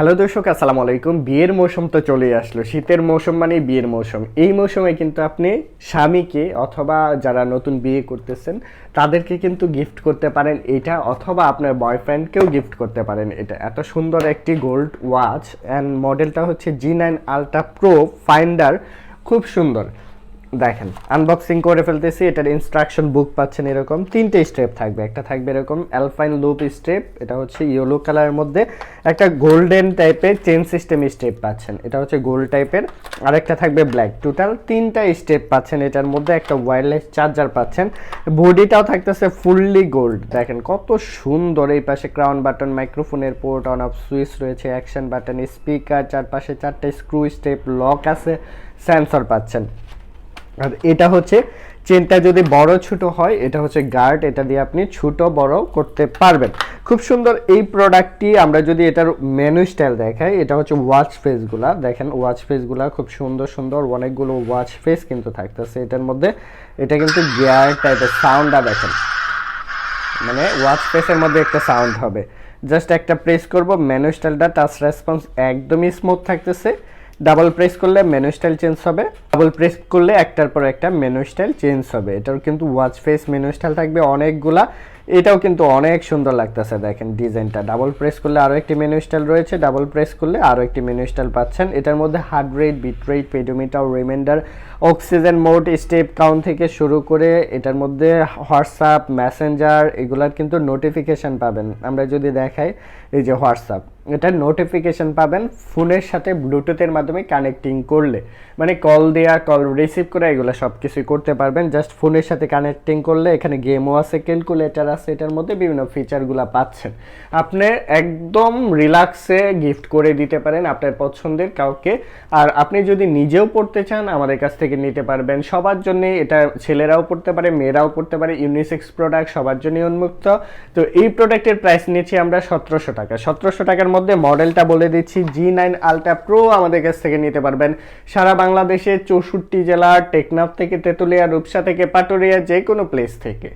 Hello দর্শক, আসসালামু আলাইকুম। বিয়ের মৌসুম তো চলে আসলো। শীতের মৌসুম মানে বিয়ের মৌসুম। এই মৌসুমে কিন্তু আপনি স্বামীকে অথবা যারা নতুন বিয়ে করতেছেন তাদেরকে কিন্তু গিফট করতে পারেন এটা, অথবা আপনার বয়ফ্রেন্ডকেও গিফট করতে পারেন এটা। এত সুন্দর একটি গোল্ড ওয়াচ, অ্যান্ড মডেলটা হচ্ছে G9 আলট্রা প্রো ফাইন্ডার। খুব সুন্দর। দেখেন, আনবক্সিং করে ফেলতেছি। এটার ইনস্ট্রাকশন বুক পাচ্ছেন এরকম তিনটে স্টেপ থাকবে। একটা থাকবে এরকম অ্যালপাইন লুপ স্টেপ, এটা হচ্ছে ইয়েলো কালারের মধ্যে। একটা গোল্ডেন টাইপের চেন সিস্টেম স্টেপ পাচ্ছেন, এটা হচ্ছে গোল্ড টাইপের। আরেকটা থাকবে ব্ল্যাক। টোটাল তিনটা স্টেপ পাচ্ছেন এটার মধ্যে। একটা ওয়্যারলেস চার্জার পাচ্ছেন। বডিটাও থাকতেছে ফুললি গোল্ড। দেখেন কত সুন্দর। এই পাশে ক্রাউন বাটন, মাইক্রোফোনের পোর্ট, অন অফ সুইচ রয়েছে, অ্যাকশন বাটন, স্পিকার, চারপাশে চারটে স্ক্রু স্টেপ, লক আছে, সেন্সর পাচ্ছেন। আর এটা হচ্ছে চেনটা যদি বড় ছোট হয়, এটা হচ্ছে গার্ড, এটা দিয়ে আপনি ছোট বড় করতে পারবেন। খুব সুন্দর এই প্রোডাক্টটি। আমরা যদি এটার মেনু স্টাইল দেখাই, এটা হচ্ছে ওয়াচ ফেসগুলা। দেখেন ওয়াচ ফেসগুলা খুব সুন্দর সুন্দর, অনেকগুলো ওয়াচ ফেস কিন্তু থাকতেছে এটার মধ্যে। এটা কিন্তু গিয়ার টাইপের সাউন্ডটা দেখেন, মানে ওয়াচ ফেসের মধ্যে একটা সাউন্ড হবে। জাস্ট একটা প্রেস করব, মেনু স্টাইলটা টাচ রেসপন্স একদমই স্মুথ থাকতেছে। ডাবল প্রেস করলে মেনু স্টাইল চেঞ্জ হবে, ডাবল প্রেস করলে একটার পর একটা মেনু স্টাইল চেঞ্জ হবে। এটার কিন্তু ওয়াচ ফেস মেনু স্টাইল থাকবে অনেকগুলা। এটাও কিন্তু অনেক সুন্দর লাগতেছে। দেখেন ডিজাইনটা, ডাবল প্রেস করলে আরও একটি মেনু স্টাইল রয়েছে, ডাবল প্রেস করলে আরও একটি মেনু স্টাইল পাচ্ছেন। এটার মধ্যে heart rate, beat rate, pedometer, reminder, oxygen mode, step count থেকে শুরু করে এটার মধ্যে হোয়াটসঅ্যাপ, মেসেঞ্জার এগুলার কিন্তু নোটিফিকেশান পাবেন। আমরা যদি দেখাই, এই যে হোয়াটসঅ্যাপ, এটার নোটিফিকেশান পাবেন ফোনের সাথে ব্লুটুথের মাধ্যমে কানেক্টিং করলে। মানে কল দেওয়া, কল রিসিভ করা, এগুলো সব কিছুই করতে পারবেন জাস্ট ফোনের সাথে কানেক্টিং করলে। এখানে গেমও আছে, ক্যালকুলেটার আছে, এটার মধ্যে বিভিন্ন ফিচারগুলো পাচ্ছেন। আপনি একদম রিল্যাক্সে গিফট করে দিতে পারেন আপনার পছন্দের কাউকে। আর আপনি যদি নিজেও পড়তে চান, আমাদের কাছ থেকে নিতে পারবেন। সবার জন্য এটা, ছেলেরাও পড়তে পারে, মেয়েরাও পড়তে পারে। ইউনিসেক্স প্রোডাক্ট, সবার জন্যই উন্মুক্ত। তো এই প্রোডাক্টের প্রাইস নিচ্ছি আমরা 1700 টাকা। 1700 টাকার মধ্যে মডেলটা বলে দিচ্ছি, G9 আলট্রা প্রো আমাদের কাছ থেকে নিতে পারবেন সারা বাংলাদেশে 64 জেলা, টেকনাফ থেকে তেতুলিয়া, রূপসা থেকে পাটুরিয়া, যে কোনো প্লেস থেকে।